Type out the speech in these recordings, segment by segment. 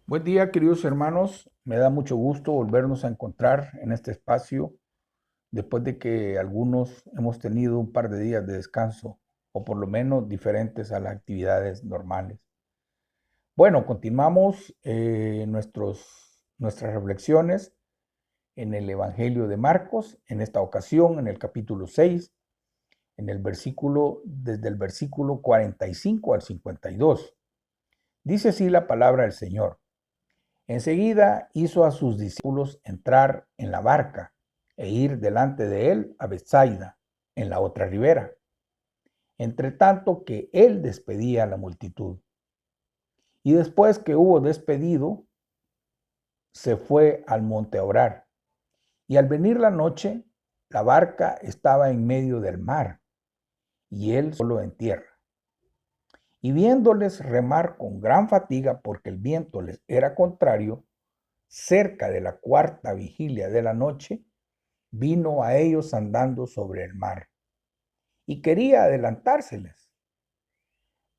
Buen día, queridos hermanos. Me da mucho gusto volvernos a encontrar en este espacio después de que algunos hemos tenido un par de días de descanso o por lo menos diferentes a las actividades normales. Bueno, continuamos nuestras reflexiones en el Evangelio de Marcos, en esta ocasión en el capítulo 6, desde el versículo 45 al 52. Dice así la palabra del Señor. Enseguida hizo a sus discípulos entrar en la barca e ir delante de él a Bethsaida, en la otra ribera, entre tanto que él despedía a la multitud. Y después que hubo despedido, se fue al monte a orar. Y al venir la noche, la barca estaba en medio del mar, y él solo en tierra. Y viéndoles remar con gran fatiga porque el viento les era contrario, cerca de la cuarta vigilia de la noche, vino a ellos andando sobre el mar y quería adelantárseles.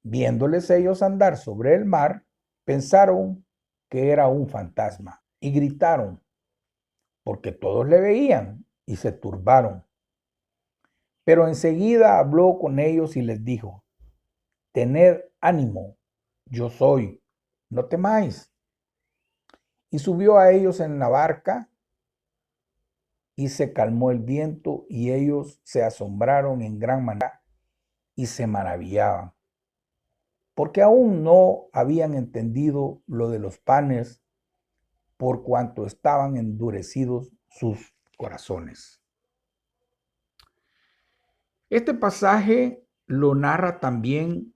Viéndoles ellos andar sobre el mar, pensaron que era un fantasma y gritaron, porque todos le veían y se turbaron. Pero enseguida habló con ellos y les dijo, tened ánimo, yo soy, no temáis. Y subió a ellos en la barca y se calmó el viento y ellos se asombraron en gran manera y se maravillaban, porque aún no habían entendido lo de los panes por cuanto estaban endurecidos sus corazones. Este pasaje lo narra también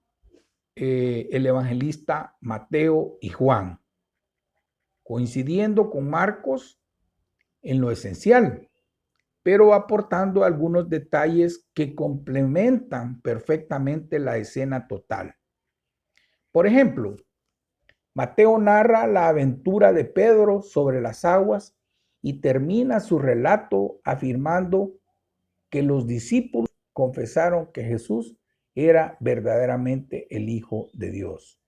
el evangelista Mateo y Juan, coincidiendo con Marcos en lo esencial, pero aportando algunos detalles que complementan perfectamente la escena total. Por ejemplo, Mateo narra la aventura de Pedro sobre las aguas y termina su relato afirmando que los discípulos confesaron que Jesús era verdaderamente el Hijo de Dios.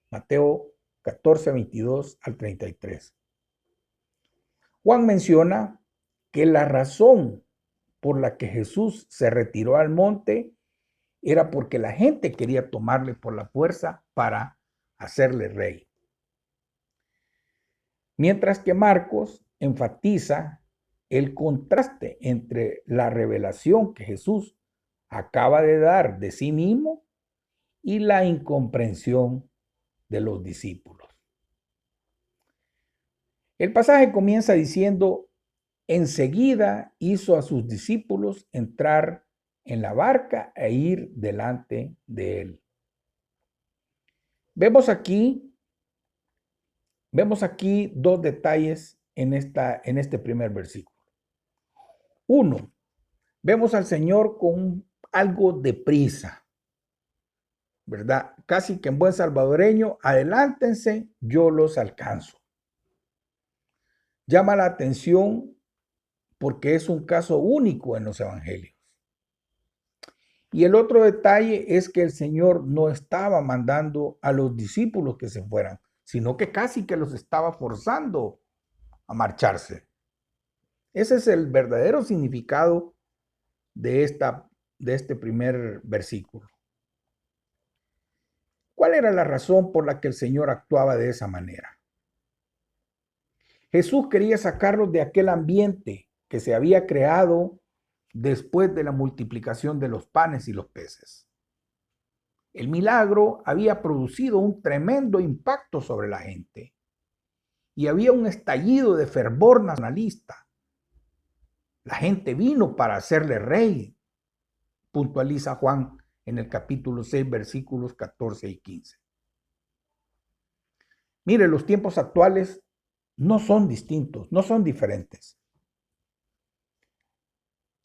Mateo 14, 22 al 33. Juan menciona que la razón por la que Jesús se retiró al monte era porque la gente quería tomarle por la fuerza para hacerle rey. Mientras que Marcos enfatiza el contraste entre la revelación que Jesús acaba de dar de sí mismo y la incomprensión de los discípulos. El pasaje comienza diciendo, enseguida hizo a sus discípulos entrar en la barca e ir delante de él. Vemos aquí dos detalles en este primer versículo. Uno, vemos al Señor con algo de prisa, ¿verdad? Casi que en buen salvadoreño, adelántense, yo los alcanzo. Llama la atención porque es un caso único en los evangelios. Y el otro detalle es que el Señor no estaba mandando a los discípulos que se fueran, sino que casi que los estaba forzando a marcharse. Ese es el verdadero significado de este primer versículo. ¿Cuál era la razón por la que el Señor actuaba de esa manera? Jesús quería sacarlos de aquel ambiente que se había creado después de la multiplicación de los panes y los peces. El milagro había producido un tremendo impacto sobre la gente y había un estallido de fervor nacionalista. La gente vino para hacerle rey, puntualiza Juan en el capítulo 6, versículos 14 y 15. Mire, los tiempos actuales no son distintos, no son diferentes.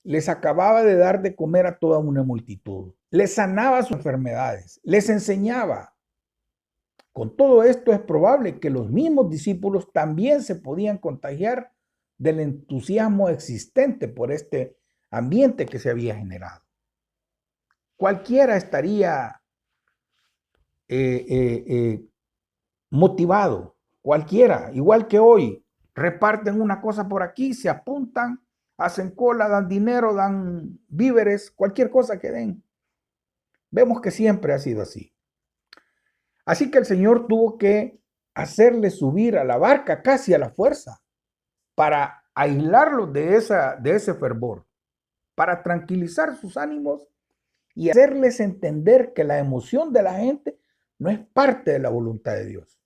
Les acababa de dar de comer a toda una multitud, les sanaba sus enfermedades, les enseñaba. Con todo esto es probable que los mismos discípulos también se podían contagiar del entusiasmo existente por este ambiente que se había generado. Cualquiera estaría motivado cualquiera, igual que hoy, reparten una cosa por aquí, se apuntan, hacen cola, dan dinero, dan víveres, cualquier cosa que den. Vemos que siempre ha sido así. Así que el Señor tuvo que hacerle subir a la barca casi a la fuerza para aislarlos de ese fervor, para tranquilizar sus ánimos y hacerles entender que la emoción de la gente no es parte de la voluntad de Dios.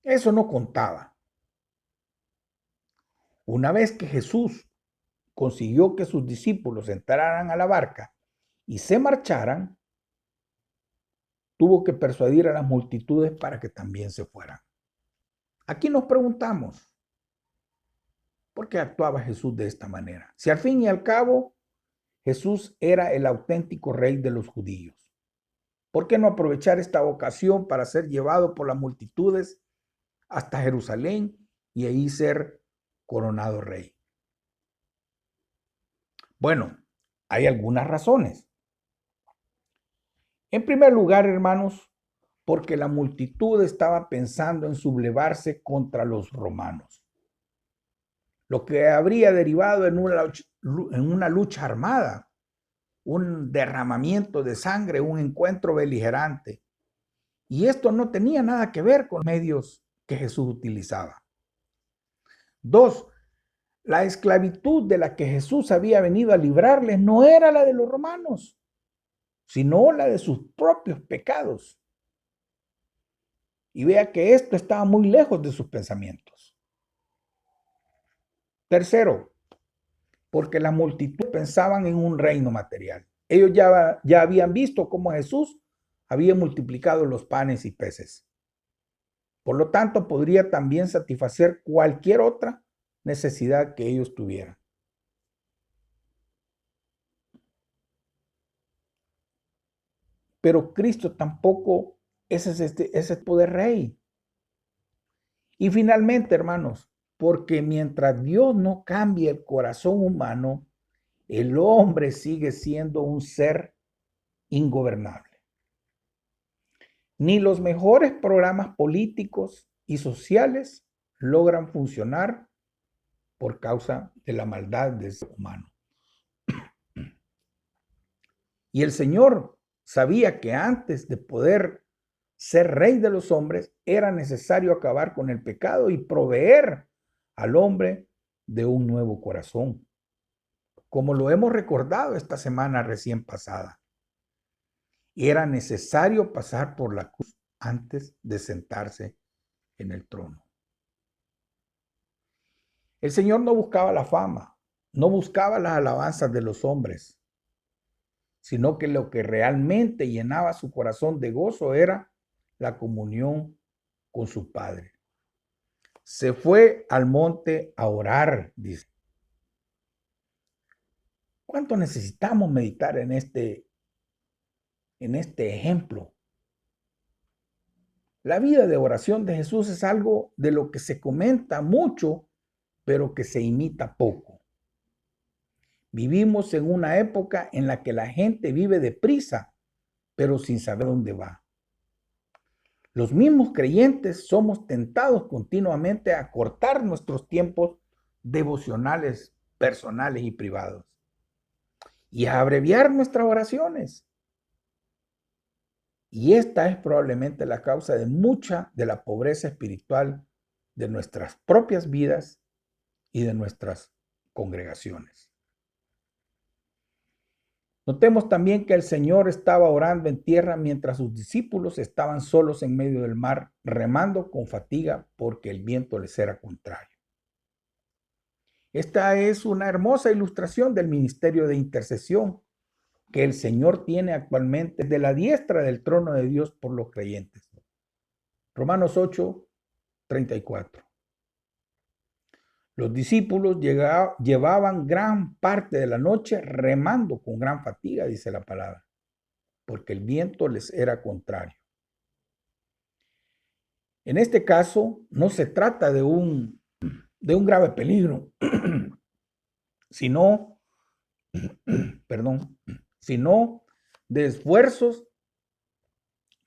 Eso no contaba. Una vez que Jesús consiguió que sus discípulos entraran a la barca y se marcharan, tuvo que persuadir a las multitudes para que también se fueran. Aquí nos preguntamos, ¿por qué actuaba Jesús de esta manera? Si al fin y al cabo Jesús era el auténtico rey de los judíos, ¿por qué no aprovechar esta ocasión para ser llevado por las multitudes hasta Jerusalén y ahí ser coronado rey? Bueno, hay algunas razones. En primer lugar, hermanos, porque la multitud estaba pensando en sublevarse contra los romanos, lo que habría derivado en una lucha armada, un derramamiento de sangre, un encuentro beligerante. Y esto no tenía nada que ver con los medios que Jesús utilizaba. Dos, la esclavitud de la que Jesús había venido a librarles no era la de los romanos, sino la de sus propios pecados. Y vea que esto estaba muy lejos de sus pensamientos. Tercero, porque la multitud pensaban en un reino material. Ellos ya habían visto cómo Jesús había multiplicado los panes y peces. Por lo tanto, podría también satisfacer cualquier otra necesidad que ellos tuvieran. Pero Cristo tampoco es ese poder rey. Y finalmente, hermanos, porque mientras Dios no cambie el corazón humano, el hombre sigue siendo un ser ingobernable. Ni los mejores programas políticos y sociales logran funcionar por causa de la maldad del ser humano. Y el Señor sabía que antes de poder ser rey de los hombres, era necesario acabar con el pecado y proveer al hombre de un nuevo corazón, como lo hemos recordado esta semana recién pasada. Y era necesario pasar por la cruz antes de sentarse en el trono. El Señor no buscaba la fama, no buscaba las alabanzas de los hombres, sino que lo que realmente llenaba su corazón de gozo era la comunión con su Padre. Se fue al monte a orar, dice. ¿Cuánto necesitamos meditar en este ejemplo? La vida de oración de Jesús es algo de lo que se comenta mucho, pero que se imita poco. Vivimos en una época en la que la gente vive deprisa, pero sin saber dónde va. Los mismos creyentes somos tentados continuamente a cortar nuestros tiempos devocionales, personales y privados, y a abreviar nuestras oraciones. Y esta es probablemente la causa de mucha de la pobreza espiritual de nuestras propias vidas y de nuestras congregaciones. Notemos también que el Señor estaba orando en tierra mientras sus discípulos estaban solos en medio del mar, remando con fatiga porque el viento les era contrario. Esta es una hermosa ilustración del ministerio de intercesión que el Señor tiene actualmente de la diestra del trono de Dios por los creyentes. Romanos 8, 34. Los discípulos llevaban gran parte de la noche remando con gran fatiga, dice la palabra, porque el viento les era contrario. En este caso, no se trata de un grave peligro, sino, sino de esfuerzos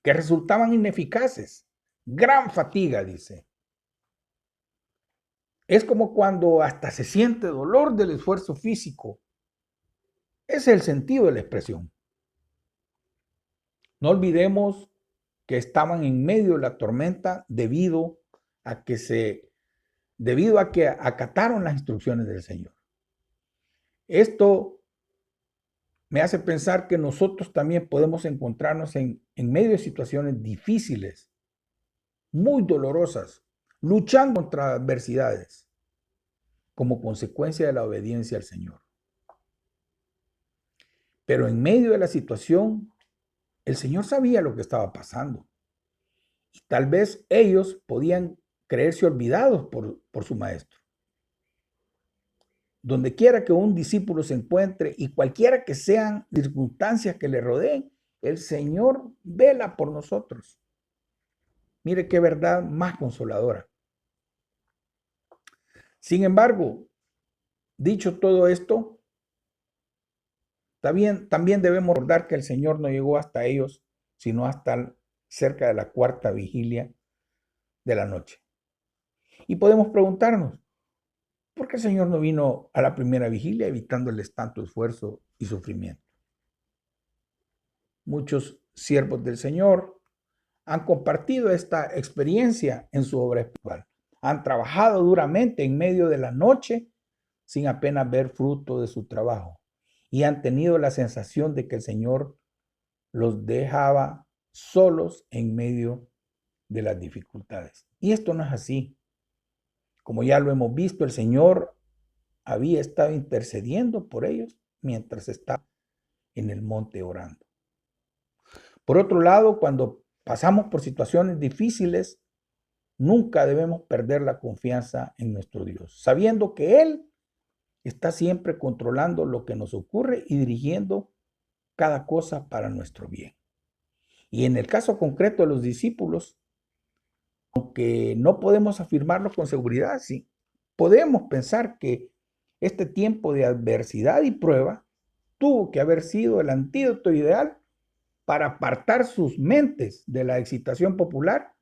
que resultaban ineficaces gran fatiga, dice. Es como cuando hasta se siente dolor del esfuerzo físico. Ese es el sentido de la expresión. No olvidemos que estaban en medio de la tormenta debido a que acataron las instrucciones del Señor. Esto me hace pensar que nosotros también podemos encontrarnos en medio de situaciones difíciles, muy dolorosas, luchando contra adversidades, como consecuencia de la obediencia al Señor. Pero en medio de la situación, el Señor sabía lo que estaba pasando. Y tal vez ellos podían creerse olvidados por su maestro. Donde quiera que un discípulo se encuentre y cualquiera que sean circunstancias que le rodeen, el Señor vela por nosotros. Mire qué verdad más consoladora. Sin embargo, dicho todo esto, también debemos recordar que el Señor no llegó hasta ellos, sino hasta cerca de la cuarta vigilia de la noche. Y podemos preguntarnos, ¿por qué el Señor no vino a la primera vigilia evitándoles tanto esfuerzo y sufrimiento? Muchos siervos del Señor han compartido esta experiencia en su obra espiritual. Han trabajado duramente en medio de la noche sin apenas ver fruto de su trabajo. Y han tenido la sensación de que el Señor los dejaba solos en medio de las dificultades. Y esto no es así. Como ya lo hemos visto, el Señor había estado intercediendo por ellos mientras estaba en el monte orando. Por otro lado, cuando pasamos por situaciones difíciles, nunca debemos perder la confianza en nuestro Dios, sabiendo que Él está siempre controlando lo que nos ocurre y dirigiendo cada cosa para nuestro bien. Y en el caso concreto de los discípulos, aunque no podemos afirmarlo con seguridad, sí, podemos pensar que este tiempo de adversidad y prueba tuvo que haber sido el antídoto ideal para apartar sus mentes de la excitación popular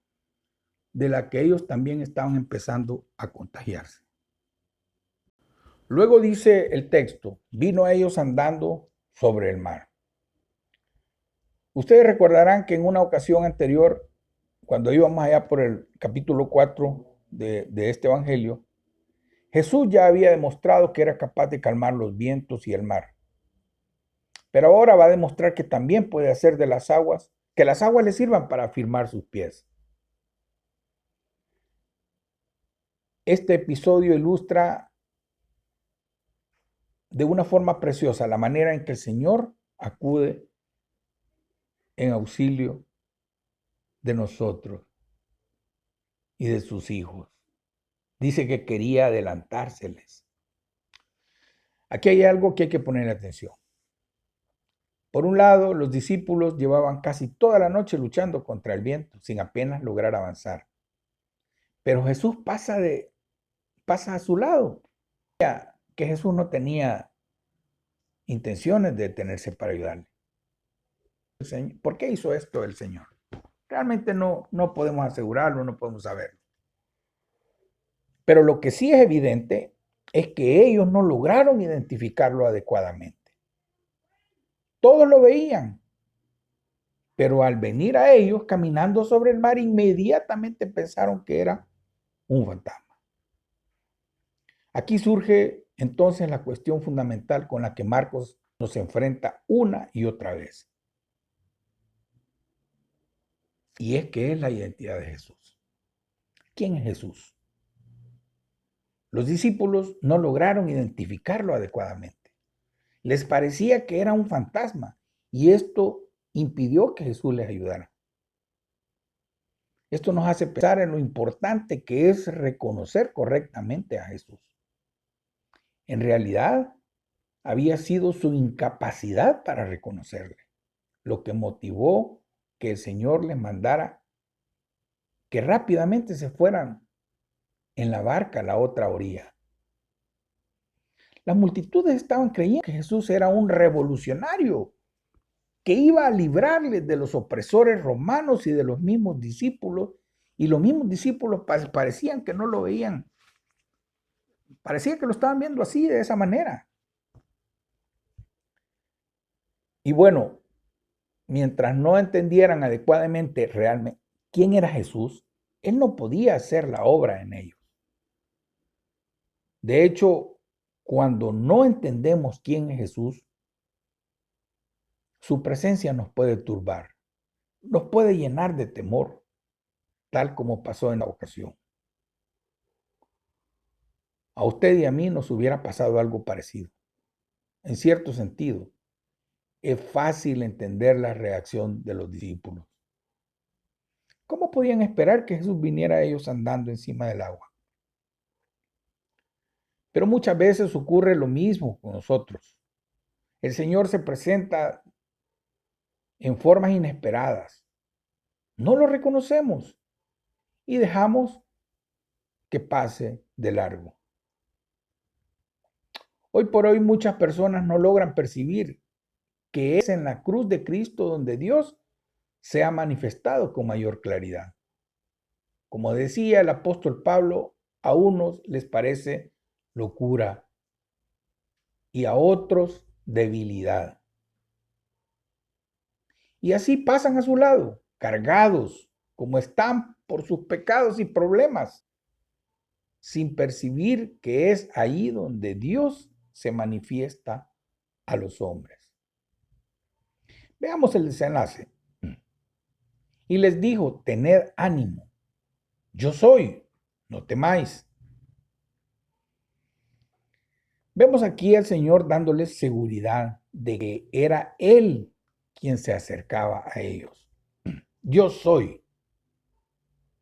de la que ellos también estaban empezando a contagiarse. Luego dice el texto, vino a ellos andando sobre el mar. Ustedes recordarán que en una ocasión anterior, cuando íbamos allá por el capítulo 4 de este evangelio, Jesús ya había demostrado que era capaz de calmar los vientos y el mar. Pero ahora va a demostrar que también puede hacer de las aguas, que las aguas le sirvan para afirmar sus pies. Este episodio ilustra de una forma preciosa la manera en que el Señor acude en auxilio de nosotros y de sus hijos. Dice que quería adelantárseles. Aquí hay algo que hay que poner atención. Por un lado, los discípulos llevaban casi toda la noche luchando contra el viento, sin apenas lograr avanzar. Pero Jesús pasa a su lado. Que Jesús no tenía intenciones de detenerse para ayudarle. ¿Por qué hizo esto el Señor? Realmente no podemos asegurarlo, no podemos saberlo. Pero lo que sí es evidente es que ellos no lograron identificarlo adecuadamente. Todos lo veían, pero al venir a ellos caminando sobre el mar, inmediatamente pensaron que era un fantasma. Aquí surge entonces la cuestión fundamental con la que Marcos nos enfrenta una y otra vez. Y es que es la identidad de Jesús. ¿Quién es Jesús? Los discípulos no lograron identificarlo adecuadamente. Les parecía que era un fantasma y esto impidió que Jesús les ayudara. Esto nos hace pensar en lo importante que es reconocer correctamente a Jesús. En realidad, había sido su incapacidad para reconocerle, lo que motivó que el Señor les mandara que rápidamente se fueran en la barca a la otra orilla. Las multitudes estaban creyendo que Jesús era un revolucionario, que iba a librarles de los opresores romanos y de los mismos discípulos, Y los mismos discípulos parecían que no lo veían. Parecía que lo estaban viendo así, de esa manera. Y bueno, mientras no entendieran adecuadamente realmente quién era Jesús, Él no podía hacer la obra en ellos. De hecho, cuando no entendemos quién es Jesús, su presencia nos puede turbar, nos puede llenar de temor, tal como pasó en la ocasión. A usted y a mí nos hubiera pasado algo parecido. En cierto sentido, es fácil entender la reacción de los discípulos. ¿Cómo podían esperar que Jesús viniera a ellos andando encima del agua? Pero muchas veces ocurre lo mismo con nosotros. El Señor se presenta en formas inesperadas. No lo reconocemos y dejamos que pase de largo. Hoy por hoy muchas personas no logran percibir que es en la cruz de Cristo donde Dios se ha manifestado con mayor claridad. Como decía el apóstol Pablo, a unos les parece locura y a otros debilidad. Y así pasan a su lado, cargados como están por sus pecados y problemas, sin percibir que es ahí donde Dios se manifiesta a los hombres. Veamos el desenlace. Y les dijo, tened ánimo, yo soy, no temáis. Vemos aquí al Señor dándoles seguridad de que era Él quien se acercaba a ellos. Yo soy.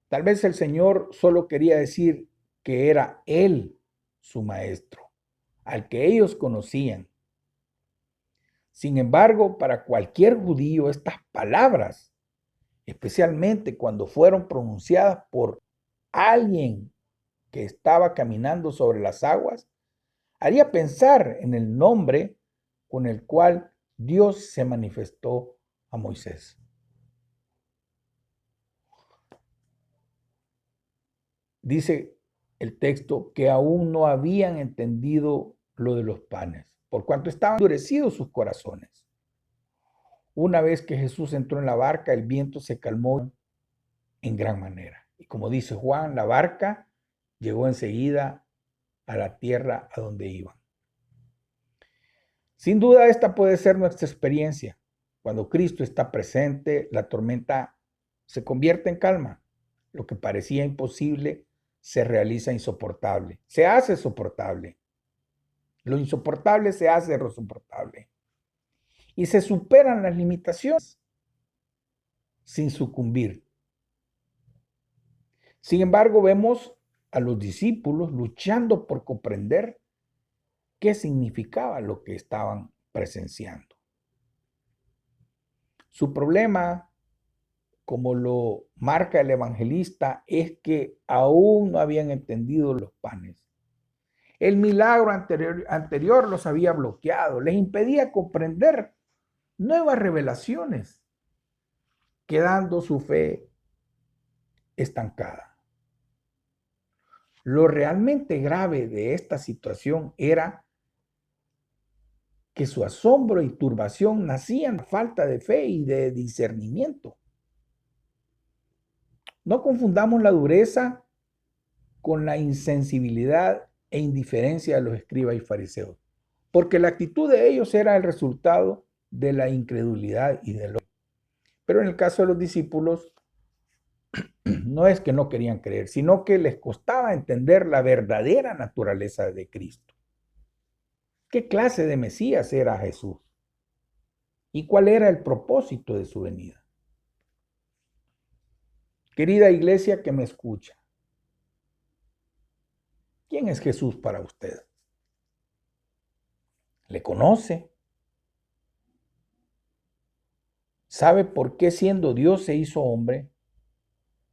Tal vez el Señor solo quería decir que era Él su maestro, al que ellos conocían. Sin embargo, para cualquier judío estas palabras, especialmente cuando fueron pronunciadas por alguien que estaba caminando sobre las aguas, haría pensar en el nombre con el cual Dios se manifestó a Moisés. Dice el texto que aún no habían entendido lo de los panes, por cuanto estaban endurecidos sus corazones. Una vez que Jesús entró en la barca, el viento se calmó en gran manera. Y como dice Juan, la barca llegó enseguida a la tierra a donde iban. Sin duda, esta puede ser nuestra experiencia. Cuando Cristo está presente, la tormenta se convierte en calma. Lo que parecía imposible se realiza insoportable, se hace soportable. Lo insoportable se hace soportable. Y se superan las limitaciones sin sucumbir. Sin embargo, vemos a los discípulos luchando por comprender qué significaba lo que estaban presenciando. Su problema, como lo marca el evangelista, es que aún no habían entendido los panes. El milagro anterior los había bloqueado, les impedía comprender nuevas revelaciones, quedando su fe estancada. Lo realmente grave de esta situación era que su asombro y turbación nacían de falta de fe y de discernimiento. No confundamos la dureza con la insensibilidad e indiferencia de los escribas y fariseos, porque la actitud de ellos era el resultado de la incredulidad y del odio. Pero en el caso de los discípulos, no es que no querían creer, sino que les costaba entender la verdadera naturaleza de Cristo. ¿Qué clase de Mesías era Jesús? ¿Y cuál era el propósito de su venida? Querida iglesia que me escucha, ¿quién es Jesús para usted? ¿Le conoce? ¿Sabe por qué siendo Dios se hizo hombre,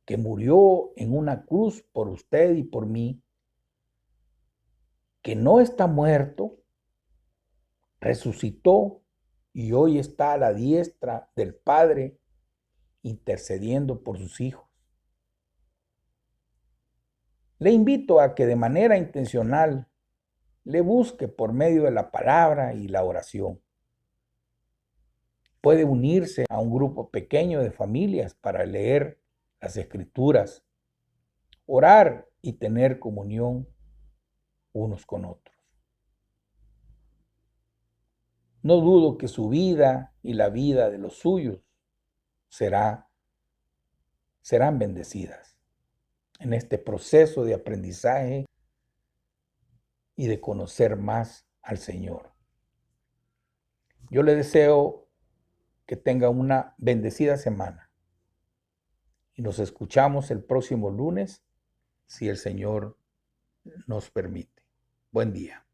que murió en una cruz por usted y por mí, que no está muerto, resucitó y hoy está a la diestra del Padre intercediendo por sus hijos? Le invito a que de manera intencional le busque por medio de la palabra y la oración. Puede unirse a un grupo pequeño de familias para leer las Escrituras, orar y tener comunión unos con otros. No dudo que su vida y la vida de los suyos serán bendecidas en este proceso de aprendizaje y de conocer más al Señor. Yo le deseo que tenga una bendecida semana y nos escuchamos el próximo lunes si el Señor nos permite. Buen día.